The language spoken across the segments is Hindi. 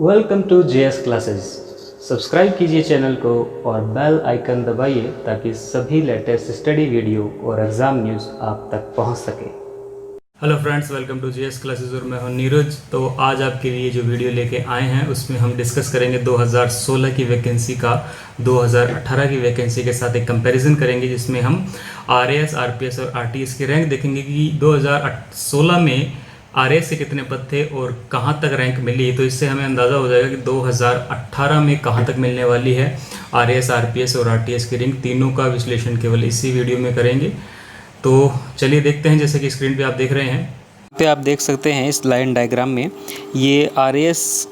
Welcome to JS classes. Subscribe कीजिए चैनल को और बेल आइकन दबाइए ताकि सभी लेटेस्ट स्टडी वीडियो और एग्ज़ाम न्यूज़ आप तक पहुंच सके। Hello friends, welcome to JS classes और मैं हूं नीरज। तो आज आपके लिए जो वीडियो लेके आए हैं उसमें हम डिस्कस करेंगे 2016 की वैकेंसी का 2018 की वैकेंसी के साथ एक कंपैरिजन करेंगे, जिसमें हम आरएएस, आरपीएस और आरटीएस की रैंक देखेंगे कि 2016 में आरएएस से कितने पद थे और कहां तक रैंक मिली। तो इससे हमें अंदाज़ा हो जाएगा कि 2018 में कहां तक मिलने वाली है आरएएस, आरपीएस और आरटीएस की रैंक। तीनों का विश्लेषण केवल इसी वीडियो में करेंगे। तो चलिए देखते हैं। जैसे कि स्क्रीन पे आप देख रहे हैं, पे आप देख सकते हैं इस लाइन डायग्राम में ये आरएएस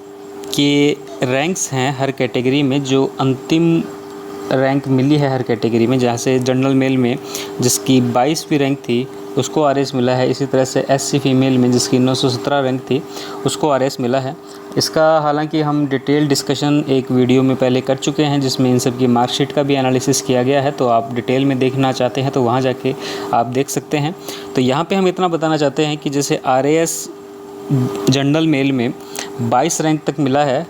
के रैंक्स हैं हर कैटेगरी में। जो अंतिम रैंक मिली है हर कैटेगरी में, जहाँ से जनरल मेल में जिसकी 22वीं रैंक थी उसको आरएएस मिला है। इसी तरह से एससी फीमेल में जिसकी 917 रैंक थी उसको आरएएस मिला है। इसका हालांकि हम डिटेल डिस्कशन एक वीडियो में पहले कर चुके हैं, जिसमें इन सब की मार्कशीट का भी एनालिसिस किया गया है। तो आप डिटेल में देखना चाहते हैं तो वहाँ जाके आप देख सकते हैं। तो यहाँ पे हम इतना बताना चाहते हैं कि जैसे आरएएस जनरल मेल में 22 रैंक तक मिला है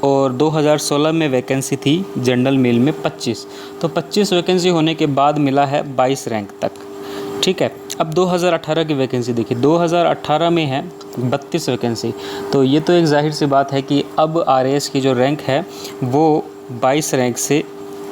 और 2016 में वैकेंसी थी जनरल मेल में 25, तो 25 वैकेंसी होने के बाद मिला है 22 रैंक तक। ठीक है, अब 2018 की वैकेंसी देखिए, 2018 में है 32 वैकेंसी। तो ये तो एक जाहिर सी बात है कि अब आरएएस की जो रैंक है वो 22 रैंक से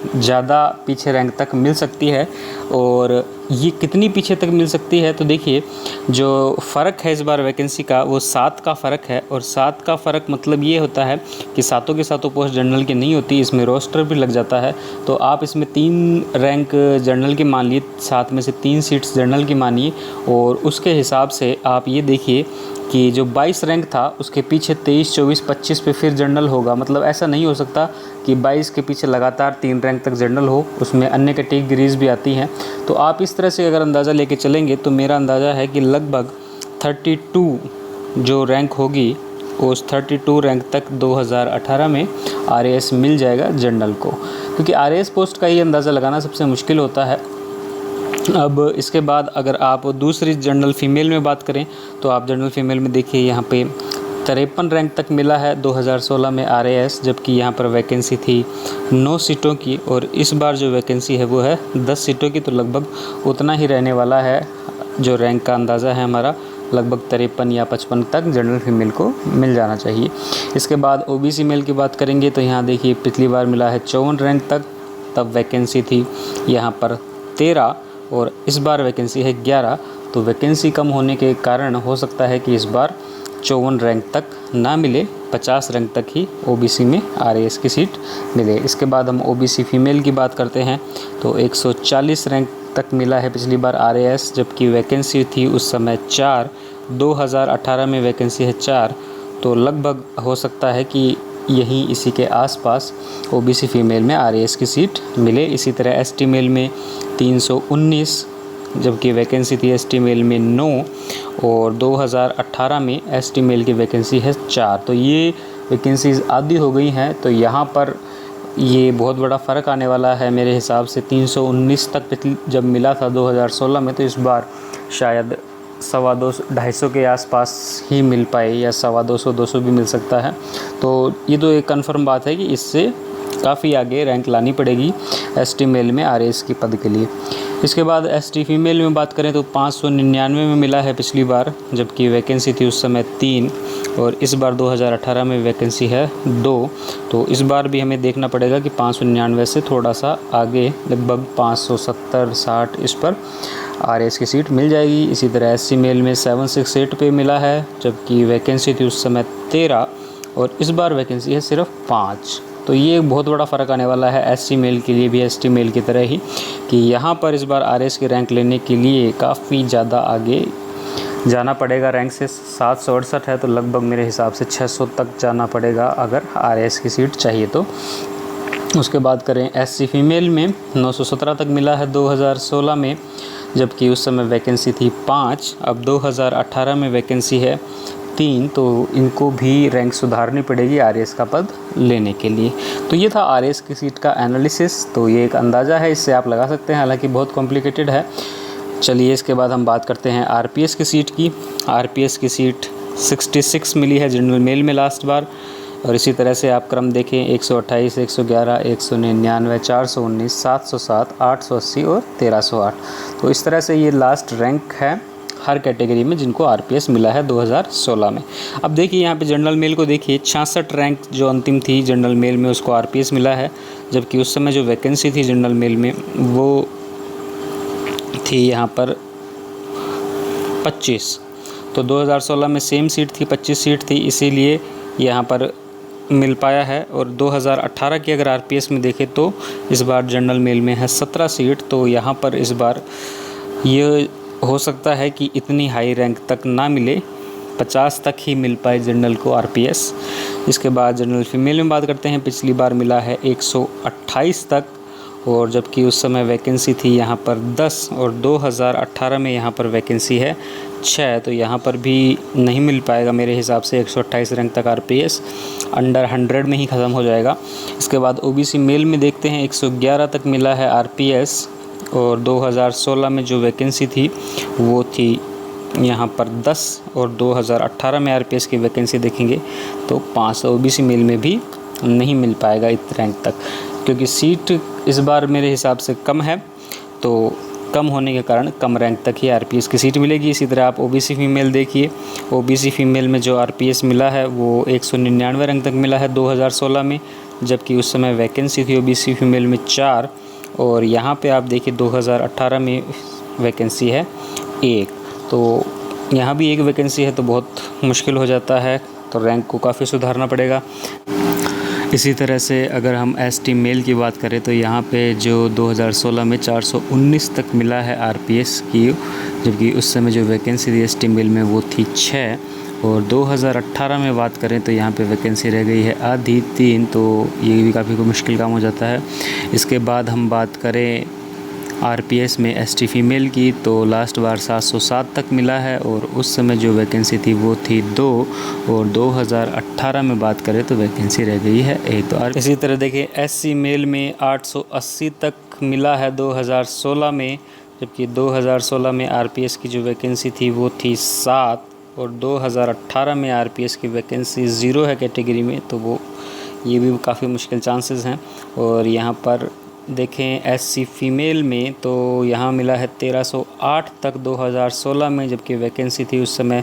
ज़्यादा पीछे रैंक तक मिल सकती है। और ये कितनी पीछे तक मिल सकती है, तो देखिए जो फ़र्क है इस बार वैकेंसी का वो 7 का फ़र्क है। और 7 का फ़र्क मतलब ये होता है कि सातों के सातों पोस्ट जनरल की नहीं होती, इसमें रोस्टर भी लग जाता है। तो आप इसमें 3 रैंक जनरल की मान लिए, 7 में से 3 सीट्स जनरल की मानिए, और उसके हिसाब से आप ये देखिए कि जो 22 रैंक था उसके पीछे 23, 24, 25 पे फिर जनरल होगा। मतलब ऐसा नहीं हो सकता कि 22 के पीछे लगातार 3 रैंक तक जनरल हो, उसमें अन्य कैटेगरीज भी आती हैं। तो आप इस तरह से अगर अंदाज़ा लेके चलेंगे तो मेरा अंदाज़ा है कि लगभग 32 जो रैंक होगी उस 32 रैंक तक 2018 में आरएएस मिल जाएगा जनरल को, क्योंकि आरएएस पोस्ट का ही अंदाज़ा लगाना सबसे मुश्किल होता है। अब इसके बाद अगर आप दूसरी जनरल फीमेल में बात करें तो आप जनरल फीमेल में देखिए यहाँ पे 53 रैंक तक मिला है 2016 में आरएएस, जबकि यहाँ पर वैकेंसी थी 9 सीटों की और इस बार जो वैकेंसी है वो है 10 सीटों की। तो लगभग उतना ही रहने वाला है जो रैंक का अंदाज़ा है हमारा, लगभग 53 या 55 तक जनरल फीमेल को मिल जाना चाहिए। इसके बाद ओबीसी मेल की बात करेंगे तो यहाँ देखिए पिछली बार मिला है 54 रैंक तक, तब वैकेंसी थी यहाँ पर 13 और इस बार वैकेंसी है 11। तो वैकेंसी कम होने के कारण हो सकता है कि इस बार 54 रैंक तक ना मिले, 50 रैंक तक ही ओबीसी में आरएएस की सीट मिले। इसके बाद हम ओबीसी फीमेल की बात करते हैं तो 140 रैंक तक मिला है पिछली बार आरएएस, जबकि वैकेंसी थी उस समय 4। 2018 में वैकेंसी है 4, तो लगभग हो सकता है कि यहीं इसी के आसपास ओबीसी फीमेल में आरएएस की सीट मिले। इसी तरह एसटी मेल में 319, जबकि वैकेंसी थी एसटी मेल में 9 और 2018 में एसटी मेल की वैकेंसी है 4। तो ये वैकेंसीज आधी हो गई हैं। तो यहाँ पर ये बहुत बड़ा फ़र्क आने वाला है मेरे हिसाब से। 319 तक जब मिला था 2016 में, तो इस बार शायद 250 के आसपास ही मिल पाए, या 250 भी मिल सकता है। तो ये तो एक कंफर्म बात है कि इससे काफ़ी आगे रैंक लानी पड़ेगी एसटी मेल में आरएएस की पद के लिए। इसके बाद एसटी फीमेल में बात करें तो 599 में मिला है पिछली बार, जबकि वैकेंसी थी उस समय 3 और इस बार 2018 में वैकेंसी है 2। तो इस बार भी हमें देखना पड़ेगा कि 599 से थोड़ा सा आगे, लगभग 570-60 इस पर आरएएस की सीट मिल जाएगी। इसी तरह एससी मेल में 768 पे मिला है, जबकि वैकेंसी थी उस समय 13 और इस बार वैकेंसी है सिर्फ 5। तो ये बहुत बड़ा फ़र्क आने वाला है एससी मेल के लिए भी, एसटी मेल की तरह ही, कि यहाँ पर इस बार आरएएस की रैंक लेने के लिए काफ़ी ज़्यादा आगे जाना पड़ेगा। रैंक से 768 है तो लगभग मेरे हिसाब से 600 तक जाना पड़ेगा अगर आरएएस की सीट चाहिए तो। उसके बाद करें एससी फीमेल में 917 तक मिला है 2016 में, जबकि उस समय वैकेंसी थी 5। अब 2018 में वैकेंसी है 3, तो इनको भी रैंक सुधारनी पड़ेगी आरएएस का पद लेने के लिए। तो ये था आरएएस की सीट का एनालिसिस। तो ये एक अंदाज़ा है, इससे आप लगा सकते हैं, हालांकि बहुत कॉम्प्लिकेटेड है। चलिए इसके बाद हम बात करते हैं आरपीएस की सीट की। आरपीएस की सीट 66 मिली है जनरल मेल में लास्ट बार, और इसी तरह से आप क्रम देखें 128, 111, 199, 419, 707, 880 और 1308। तो इस तरह से ये लास्ट रैंक है हर कैटेगरी में जिनको आरपीएस मिला है 2016 में। अब देखिए यहाँ पे जनरल मेल को देखिए, 66 रैंक जो अंतिम थी जनरल मेल में उसको आरपीएस मिला है, जबकि उस समय जो वैकेंसी थी जनरल मेल में वो थी यहाँ पर 25। तो 2016 में सेम सीट थी, 25 सीट थी, इसीलिए यहाँ पर मिल पाया है। और 2018 की अगर आरपीएस में देखें तो इस बार जनरल मेल में है 17 सीट। तो यहाँ पर इस बार ये हो सकता है कि इतनी हाई रैंक तक ना मिले, 50 तक ही मिल पाए जनरल को आरपीएस। इसके बाद जनरल फीमेल में बात करते हैं, पिछली बार मिला है 128 तक, और जबकि उस समय वैकेंसी थी यहाँ पर 10 और 2018 में यहाँ पर वैकेंसी है 6। तो यहाँ पर भी नहीं मिल पाएगा मेरे हिसाब से 128 रैंक तक आरपीएस, अंडर 100 में ही ख़त्म हो जाएगा। इसके बाद ओबीसी मेल में देखते हैं 111 तक मिला है आरपीएस, और 2016 में जो वैकेंसी थी वो थी यहाँ पर 10, और 2018 में आरपीएस की वैकेंसी देखेंगे तो 5। ओबीसी मेल में भी नहीं मिल पाएगा इस रैंक तक, क्योंकि सीट इस बार मेरे हिसाब से कम है, तो कम होने के कारण कम रैंक तक ही आरपीएस की सीट मिलेगी। इसी तरह आप ओबीसी फीमेल देखिए, ओबीसी फीमेल में जो आरपीएस मिला है वो 199 रैंक तक मिला है 2016 में, जबकि उस समय वैकेंसी थी ओबीसी फीमेल में 4, और यहाँ पे आप देखिए 2018 में वैकेंसी है 1। तो यहाँ भी एक वैकेंसी है तो बहुत मुश्किल हो जाता है, तो रैंक को काफ़ी सुधारना पड़ेगा। इसी तरह से अगर हम एसटी मेल की बात करें तो यहाँ पे जो 2016 में 419 तक मिला है आरपीएस की, जबकि उस समय जो वैकेंसी थी एसटी मेल में वो थी 6। और 2018 में बात करें तो यहाँ पे वैकेंसी रह गई है आधी 3, तो ये भी काफ़ी मुश्किल काम हो जाता है। इसके बाद हम बात करें आरपीएस में एसटी फीमेल की, तो लास्ट बार 707 तक मिला है, और उस समय जो वैकेंसी थी वो थी 2, और 2018 में बात करें तो वैकेंसी रह गई है 1। तो इसी तरह देखिए एससी मेल में 880 तक मिला है 2016 में, जबकि 2016 में आरपीएस की जो वैकेंसी थी वो थी 7, और 2018 में आरपीएस की वैकेंसी 0 है कैटेगरी में, तो वो ये भी काफ़ी मुश्किल चांसेस हैं। और यहाँ पर देखें एससी फीमेल में तो यहाँ मिला है 1308 तक 2016 में, जबकि वैकेंसी थी उस समय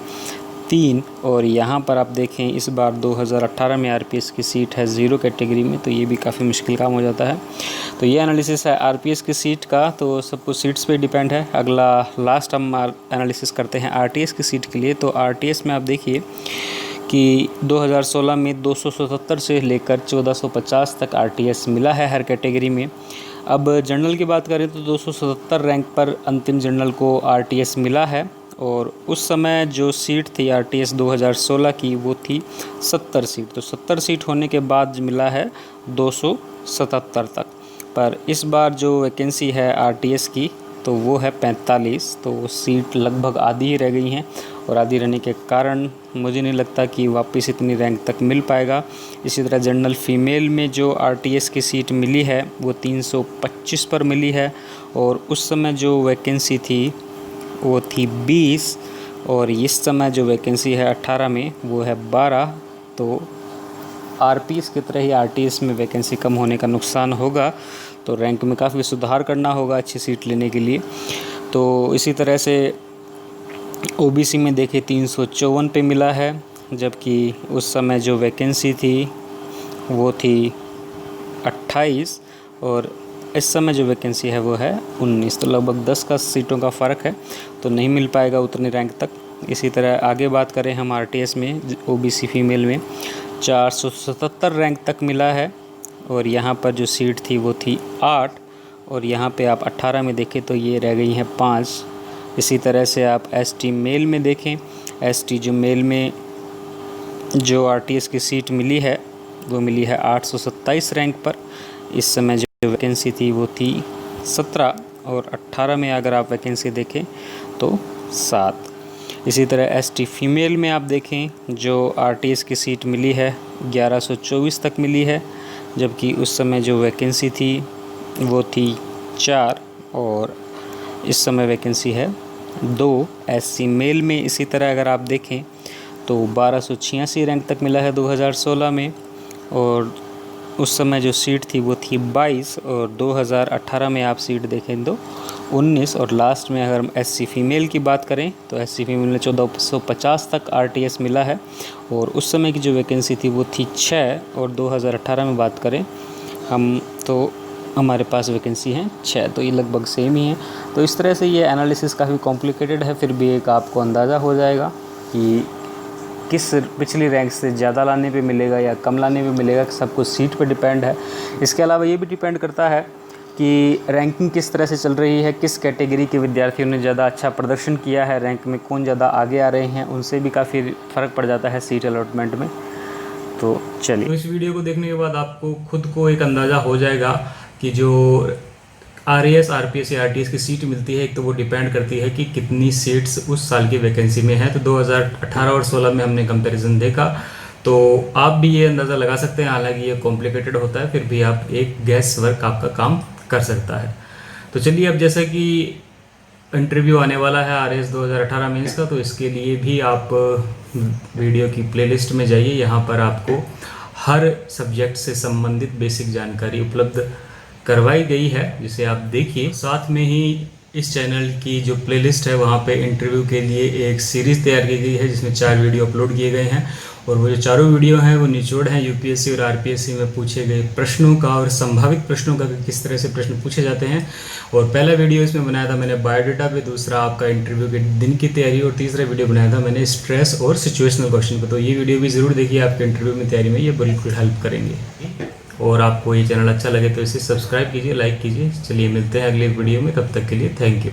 3। और यहाँ पर आप देखें इस बार 2018 में आरपीएस की सीट है 0 कैटेगरी में, तो ये भी काफ़ी मुश्किल काम हो जाता है। तो ये एनालिसिस है आरपीएस की सीट का, तो सब कुछ सीट्स पे डिपेंड है। अगला लास्ट हम एनालिसिस करते हैं आरटीएस की सीट के लिए। तो आरटीएस में आप देखिए कि 2016 में 277 से लेकर 1450 तक आरटीएस मिला है हर कैटेगरी में। अब जनरल की बात करें तो 277 रैंक पर अंतिम जनरल को आरटीएस मिला है, और उस समय जो सीट थी आरटीएस 2016 की वो थी 70 सीट। तो 70 सीट होने के बाद मिला है 277 तक। पर इस बार जो वैकेंसी है आरटीएस की तो वो है 45, तो सीट लगभग आधी ही रह गई हैं, और आधी रहने के कारण मुझे नहीं लगता कि वापस इतनी रैंक तक मिल पाएगा। इसी तरह जनरल फीमेल में जो आरटीएस की सीट मिली है वो 325 पर मिली है, और उस समय जो वैकेंसी थी वो थी 20, और इस समय जो वैकेंसी है 18 में वो है 12। तो आरपीएस की तरह ही आरटीएस में वैकेंसी कम होने का नुकसान होगा, तो रैंक में काफ़ी सुधार करना होगा अच्छी सीट लेने के लिए। तो इसी तरह से ओबीसी में देखें 354 पे मिला है, जबकि उस समय जो वैकेंसी थी वो थी 28, और इस समय जो वैकेंसी है वो है 19। तो लगभग 10 का सीटों का फ़र्क है, तो नहीं मिल पाएगा उतनी रैंक तक। इसी तरह आगे बात करें हम आरटीएस में, ओबीसी फीमेल में 477 रैंक तक मिला है, और यहाँ पर जो सीट थी वो थी 8, और यहाँ पे आप 18 में देखें तो ये रह गई हैं 5। इसी तरह से आप एसटी मेल में देखें, एसटी जो मेल में जो आरटीएस की सीट मिली है वो मिली है 827 रैंक पर। इस समय जो वैकेंसी थी वो थी 17, और 18 में अगर आप वैकेंसी देखें तो 7। इसी तरह एसटी फीमेल में आप देखें जो आरटीएस की सीट मिली है 1124 तक मिली है, जबकि उस समय जो वैकेंसी थी वो थी 4, और इस समय वैकेंसी है 2। एससी मेल में इसी तरह अगर आप देखें तो 1286 रैंक तक मिला है 2016 में, और उस समय जो सीट थी वो थी 22 और 2018 में आप सीट देखें तो 19 और लास्ट में अगर हम एससी फीमेल की बात करें तो एससी फीमेल में 1450 तक आरटीएस मिला है और उस समय की जो वैकेंसी थी वो थी 6 और 2018 में बात करें हम तो हमारे पास वैकेंसी हैं 6, तो ये लगभग सेम ही है। तो इस तरह से ये एनालिसिस काफ़ी कॉम्प्लिकेटेड है, फिर भी एक आपको अंदाज़ा हो जाएगा कि किस पिछली रैंक से ज़्यादा लाने पे मिलेगा या कम लाने पे मिलेगा, सब कुछ सीट पे डिपेंड है। इसके अलावा ये भी डिपेंड करता है कि रैंकिंग किस तरह से चल रही है, किस कैटेगरी के विद्यार्थियों ने ज़्यादा अच्छा प्रदर्शन किया है, रैंक में कौन ज़्यादा आगे आ रहे हैं, उनसे भी काफ़ी फ़र्क पड़ जाता है सीट अलॉटमेंट में। तो चलिए, तो इस वीडियो को देखने के बाद आपको खुद को एक अंदाज़ा हो जाएगा कि जो आरएएस, आरपीएस या आरटीएस की सीट मिलती है, एक तो वो डिपेंड करती है कि कितनी सीट्स उस साल की वैकेंसी में है। तो 2018 और 16 में हमने कंपैरिजन देखा, तो आप भी ये अंदाज़ा लगा सकते हैं। हालांकि ये कॉम्प्लिकेटेड होता है, फिर भी आप एक गैस वर्क आपका काम कर सकता है। तो चलिए, अब जैसा कि इंटरव्यू आने वाला है आरएएस 2018 मेंस का, तो इसके लिए भी आप वीडियो की प्लेलिस्ट में जाइए। यहाँ पर आपको हर सब्जेक्ट से संबंधित बेसिक जानकारी उपलब्ध करवाई गई है, जिसे आप देखिए। साथ में ही इस चैनल की जो प्लेलिस्ट है वहाँ पे इंटरव्यू के लिए एक सीरीज़ तैयार की गई है, जिसमें 4 वीडियो अपलोड किए गए हैं और वो जो चारों वीडियो हैं वो निचोड़ हैं यूपीएससी और आरपीएससी में पूछे गए प्रश्नों का और संभावित प्रश्नों का, किस तरह से प्रश्न पूछे जाते हैं। और पहला वीडियो इसमें बनाया था मैंने बायोडाटा पे, दूसरा आपका इंटरव्यू के दिन की तैयारी, और तीसरा वीडियो बनाया था मैंने स्ट्रेस और सिचुएशनल क्वेश्चन पर। तो ये वीडियो भी ज़रूर देखिए, आपके इंटरव्यू में तैयारी में ये बिल्कुल हेल्प करेंगे। और आपको ये चैनल अच्छा लगे तो इसे सब्सक्राइब कीजिए, लाइक कीजिए। चलिए, मिलते हैं अगले वीडियो में, तब तक के लिए थैंक यू।